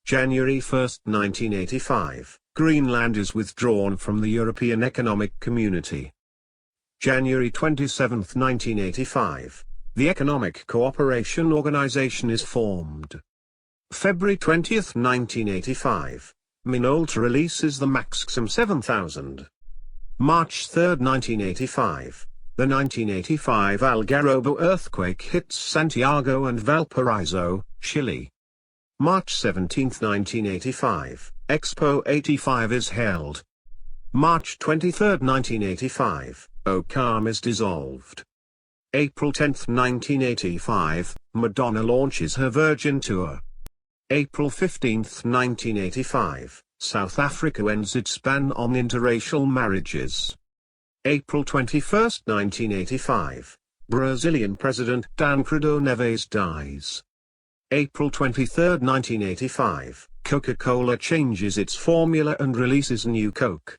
January 1, 1985, Greenland is withdrawn from the European Economic Community. January 27, 1985, the Economic Cooperation Organization is formed. February 20, 1985, Minolta releases the Maxxum 7000. March 3, 1985, the 1985 Algarrobo earthquake hits Santiago and Valparaiso, Chile. March 17, 1985, Expo 85 is held. March 23, 1985, OCAM is dissolved. April 10, 1985, Madonna launches her Virgin Tour. April 15, 1985, South Africa ends its ban on interracial marriages. April 21, 1985, Brazilian President Tancredo Neves dies. April 23, 1985, Coca-Cola changes its formula and releases new Coke.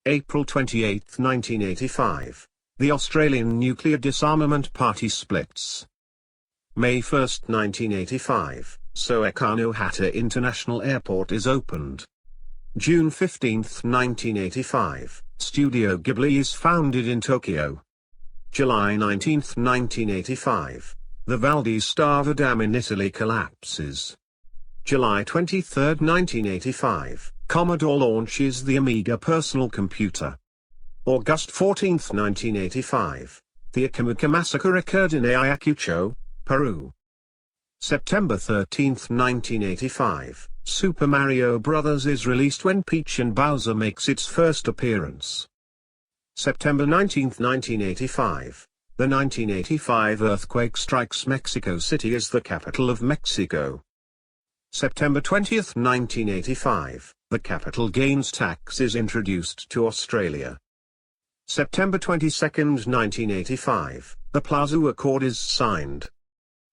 April 28, 1985, the Australian Nuclear Disarmament Party splits. May 1, 1985, Soekarno-Hatta International Airport is opened. June 15, 1985, Studio Ghibli is founded in Tokyo. July 19, 1985, the Val di Stava Dam in Italy collapses. July 23, 1985, Commodore launches the Amiga personal computer. August 14, 1985, the Akamaka massacre occurred in Ayacucho, Peru. September 13, 1985, Super Mario Bros. Is released when Peach and Bowser makes its first appearance. September 19, 1985, the 1985 earthquake strikes Mexico City as the capital of Mexico. September 20, 1985, the capital gains tax is introduced to Australia. September 22, 1985, the Plaza Accord is signed.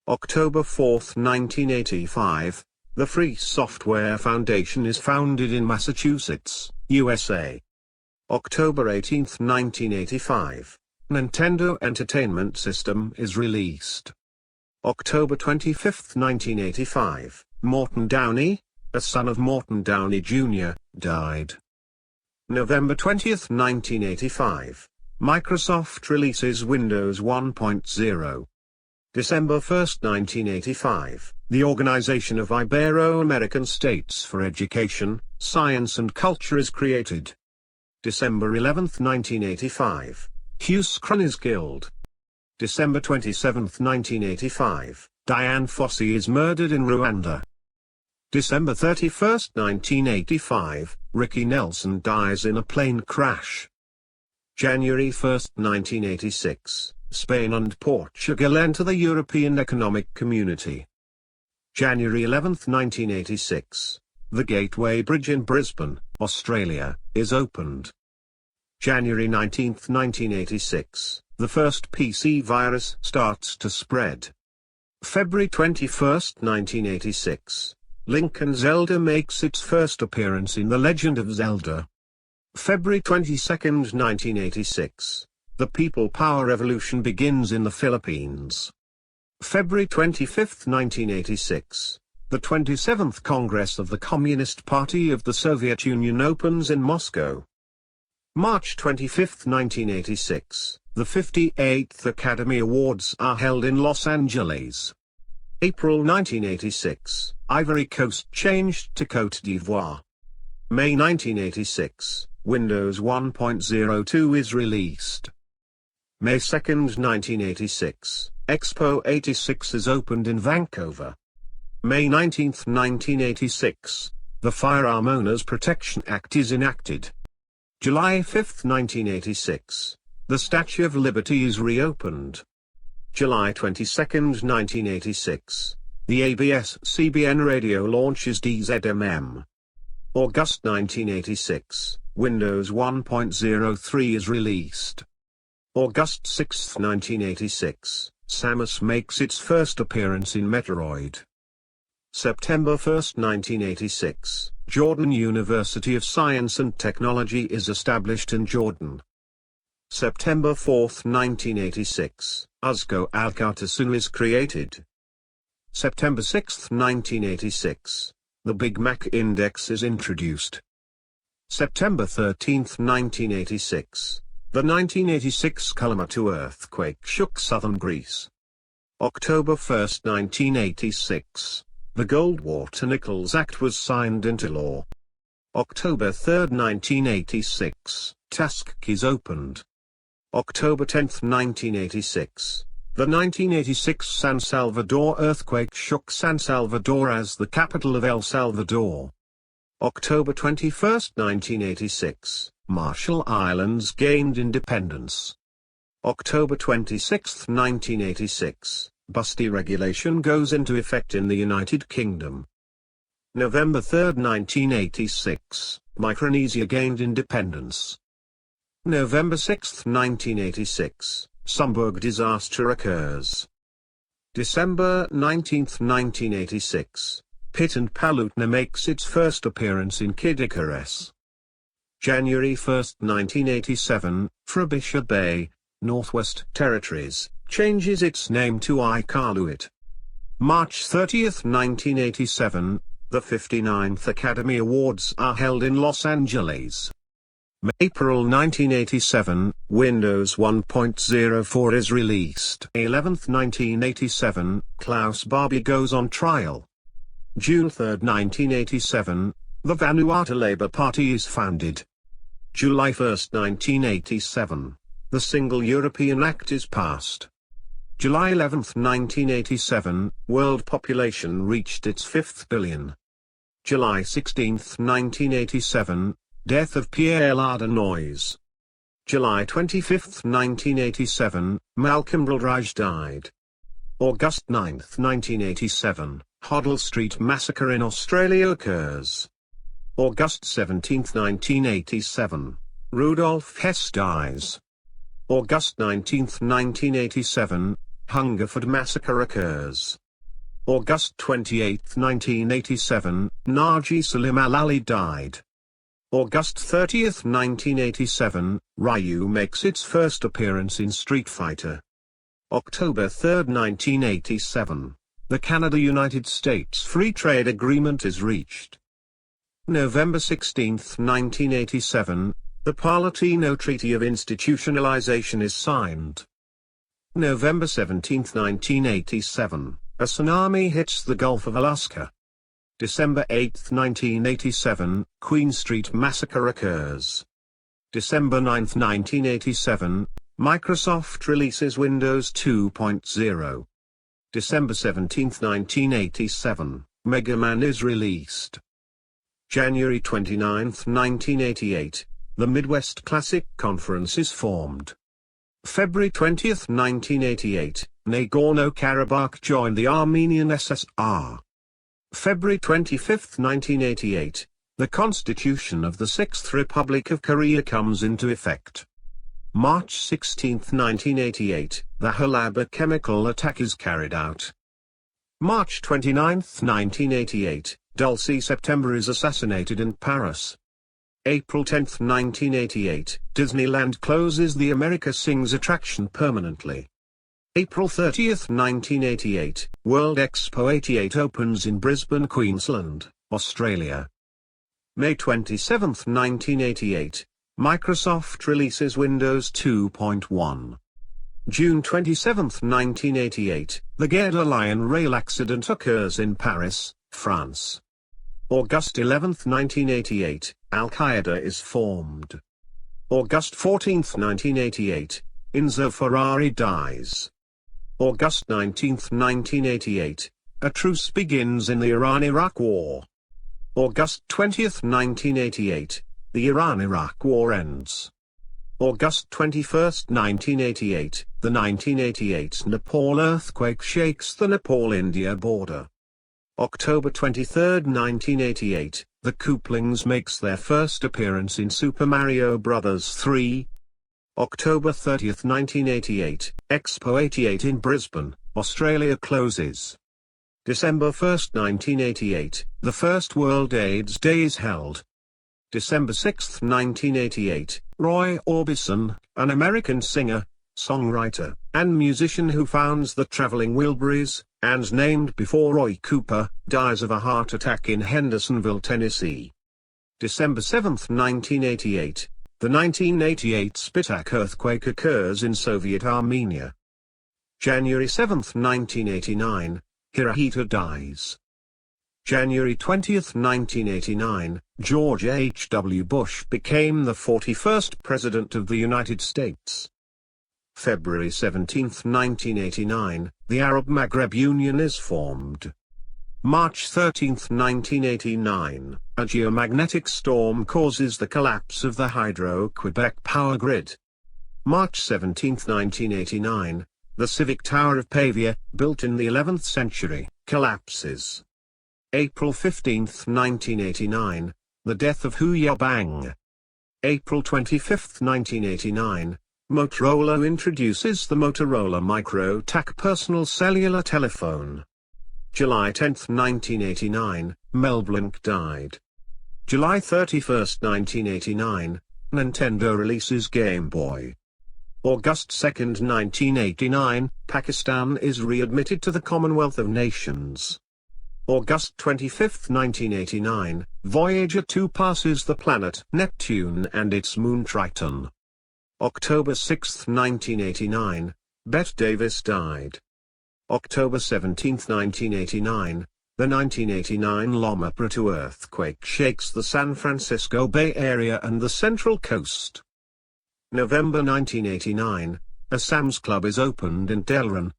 October 4, 1985, the Free Software Foundation is founded in Massachusetts, USA. October 18, 1985, Nintendo Entertainment System is released. October 25, 1985, Morton Downey, a son of Morton Downey Jr., died. November 20, 1985, Microsoft releases Windows 1.0. December 1, 1985, the Organization of Ibero-American States for Education, Science and Culture is created. December 11, 1985, Huskran is killed. December 27, 1985, Dian Fossey is murdered in Rwanda. December 31, 1985, Ricky Nelson dies in a plane crash. January 1, 1986, Spain and Portugal enter the European Economic Community. January 11, 1986, the Gateway Bridge in Brisbane, Australia, is opened. January 19, 1986, the first PC virus starts to spread. February 21, 1986, Lincoln Zelda makes its first appearance in The Legend of Zelda. February 22, 1986, the People Power Revolution begins in the Philippines. February 25, 1986, the 27th Congress of the Communist Party of the Soviet Union opens in Moscow. March 25, 1986, the 58th Academy Awards are held in Los Angeles. April 1986, Ivory Coast changed to Côte d'Ivoire. May 1986, Windows 1.02 is released. May 2, 1986, Expo 86 is opened in Vancouver. May 19, 1986, the Firearm Owners Protection Act is enacted. July 5, 1986, the Statue of Liberty is reopened. July 22, 1986, the ABS-CBN radio launches DZMM. August 1986, Windows 1.03 is released. August 6, 1986, Samus makes its first appearance in Metroid. September 1, 1986, Jordan University of Science and Technology is established in Jordan. September 4, 1986, Uzco Alcatel is created. September 6, 1986, The Big Mac Index is introduced. September 13, 1986. The 1986 Kalamata earthquake shook southern Greece. October 1, 1986. The Goldwater-Nichols Act was signed into law. October 3, 1986. Tuskegee opened. October 10, 1986. The 1986 San Salvador earthquake shook San Salvador as the capital of El Salvador. October 21, 1986. Marshall Islands gained independence. October 26, 1986. Bus deregulation goes into effect in the United Kingdom. November 3, 1986. Micronesia gained independence. November 6, 1986. Sumburg disaster occurs. December 19, 1986. Pittan Palutna makes its first appearance in Kid Icarus. January 1, 1987. Frobisher Bay, Northwest Territories, changes its name to Iqaluit. March 30, 1987. The 59th Academy Awards are held in Los Angeles. April 1987, Windows 1.04 is released. 11th 1987, Klaus Barbie goes on trial. June 3, 1987, the Vanuatu Labour Party is founded. July 1, 1987, the Single European Act is passed. July 11, 1987, world population reached its 5th billion. July 16, 1987, death of Pierre Lardinois. July 25, 1987, Malcolm Baldrige died. August 9, 1987, Hoddle Street Massacre in Australia occurs. August 17, 1987, Rudolf Hess dies. August 19, 1987, Hungerford Massacre occurs. August 28, 1987, Naji Salim Al-Ali died. August 30, 1987, Ryu makes its first appearance in Street Fighter. October 3, 1987, the Canada-United States Free Trade Agreement is reached. November 16, 1987, the Palatino Treaty of Institutionalization is signed. November 17, 1987, a tsunami hits the Gulf of Alaska. December 8, 1987, Queen Street Massacre occurs. December 9, 1987, Microsoft releases Windows 2.0. December 17, 1987, Mega Man is released. January 29, 1988, the Midwest Classic Conference is formed. February 20, 1988, Nagorno-Karabakh joined the Armenian SSR. February 25, 1988, the Constitution of the Sixth Republic of Korea comes into effect. March 16, 1988, the Halabja chemical attack is carried out. March 29, 1988, Dulcie September is assassinated in Paris. April 10, 1988, Disneyland closes the America Sings attraction permanently. April 30, 1988, World Expo 88 opens in Brisbane, Queensland, Australia. May 27, 1988, Microsoft releases Windows 2.1. June 27, 1988, the Gare de Lyon rail accident occurs in Paris, France. August 11, 1988, Al-Qaeda is formed. August 14, 1988, Enzo Ferrari dies. August 19, 1988, a truce begins in the Iran-Iraq War. August 20, 1988, the Iran-Iraq War ends. August 21, 1988, the 1988 Nepal earthquake shakes the Nepal-India border. October 23, 1988, the Kooplings makes their first appearance in Super Mario Bros. 3. October 30, 1988, Expo 88 in Brisbane, Australia closes. December 1, 1988, the first World AIDS Day is held. December 6, 1988, Roy Orbison, an American singer, songwriter, and musician who founds the Traveling Wilburys, and named before Roy Cooper, dies of a heart attack in Hendersonville, Tennessee. December 7, 1988, the 1988 Spitak earthquake occurs in Soviet Armenia. January 7, 1989, Hirohito dies. January 20, 1989, George H. W. Bush became the 41st President of the United States. February 17, 1989, the Arab Maghreb Union is formed. March 13, 1989, a geomagnetic storm causes the collapse of the Hydro-Quebec power grid. March 17, 1989, the Civic Tower of Pavia, built in the 11th century, collapses. April 15, 1989, the death of Hu Yaobang. April 25, 1989, Motorola introduces the Motorola MicroTac personal cellular telephone. July 10, 1989, Mel Blanc died. July 31, 1989, Nintendo releases Game Boy. August 2, 1989, Pakistan is readmitted to the Commonwealth of Nations. August 25, 1989, Voyager 2 passes the planet Neptune and its moon Triton. October 6, 1989, Bette Davis died. October 17, 1989, the 1989 Loma Prieta earthquake shakes the San Francisco Bay Area and the Central Coast. November 1989, a Sam's Club is opened in Delran.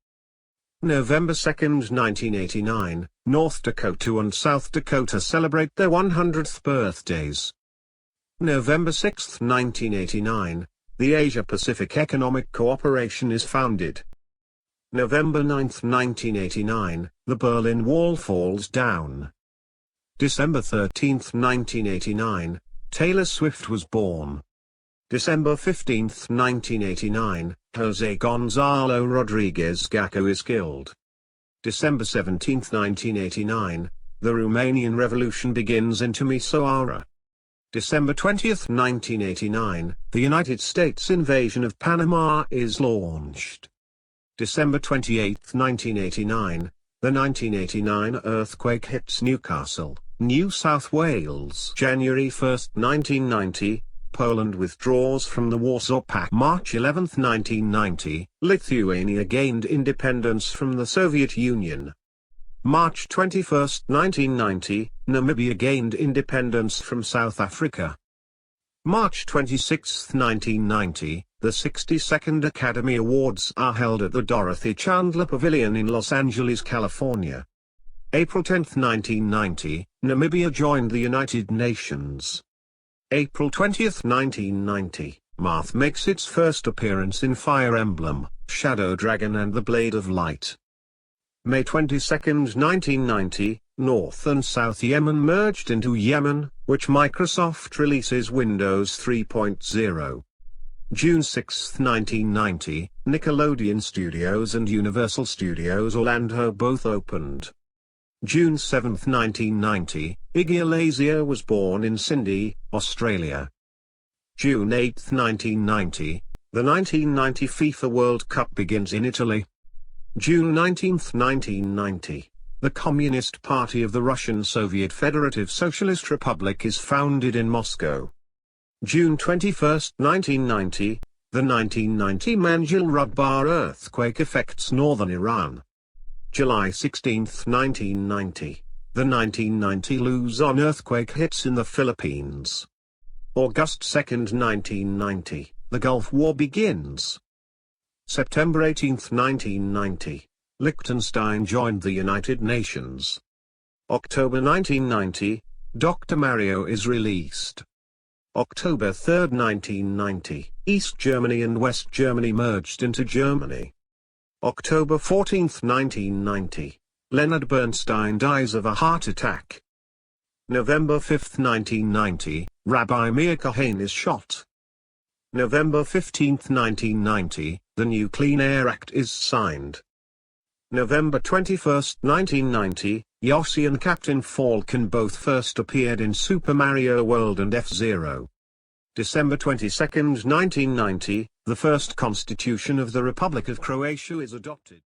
November 2, 1989, North Dakota and South Dakota celebrate their 100th birthdays. November 6, 1989, the Asia-Pacific Economic Cooperation is founded. November 9, 1989, the Berlin Wall falls down. December 13, 1989, Taylor Swift was born. December 15, 1989, Jose Gonzalo Rodriguez Gaco is killed. December 17, 1989, the Romanian Revolution begins in Timisoara. December 20, 1989, the United States invasion of Panama is launched. December 28, 1989, the 1989 earthquake hits Newcastle, New South Wales. January 1, 1990, Poland withdraws from the Warsaw Pact. March 11, 1990, Lithuania gained independence from the Soviet Union. March 21, 1990, Namibia gained independence from South Africa. March 26, 1990, the 62nd Academy Awards are held at the Dorothy Chandler Pavilion in Los Angeles, California. April 10, 1990, Namibia joined the United Nations. April 20, 1990, Marth makes its first appearance in Fire Emblem, Shadow Dragon and the Blade of Light. May 22, 1990, North and South Yemen merged into Yemen, which Microsoft releases Windows 3.0. June 6, 1990, Nickelodeon Studios and Universal Studios Orlando both opened. June 7, 1990, Iggy Azalea was born in Sydney, Australia. June 8, 1990, the 1990 FIFA World Cup begins in Italy. June 19, 1990, the Communist Party of the Russian Soviet Federative Socialist Republic is founded in Moscow. June 21, 1990, the 1990 Manjil-Rudbar earthquake affects northern Iran. July 16, 1990, the 1990 Luzon earthquake hits in the Philippines. August 2, 1990, the Gulf War begins. September 18, 1990, Liechtenstein joined the United Nations. October 1990, Dr. Mario is released. October 3, 1990, East Germany and West Germany merged into Germany. October 14, 1990, Leonard Bernstein dies of a heart attack. November 5, 1990, Rabbi Meir Cohen is shot. November 15, 1990, the new Clean Air Act is signed. November 21, 1990, Yoshi and Captain Falcon both first appeared in Super Mario World and F-Zero. December 22, 1990, the first constitution of the Republic of Croatia is adopted.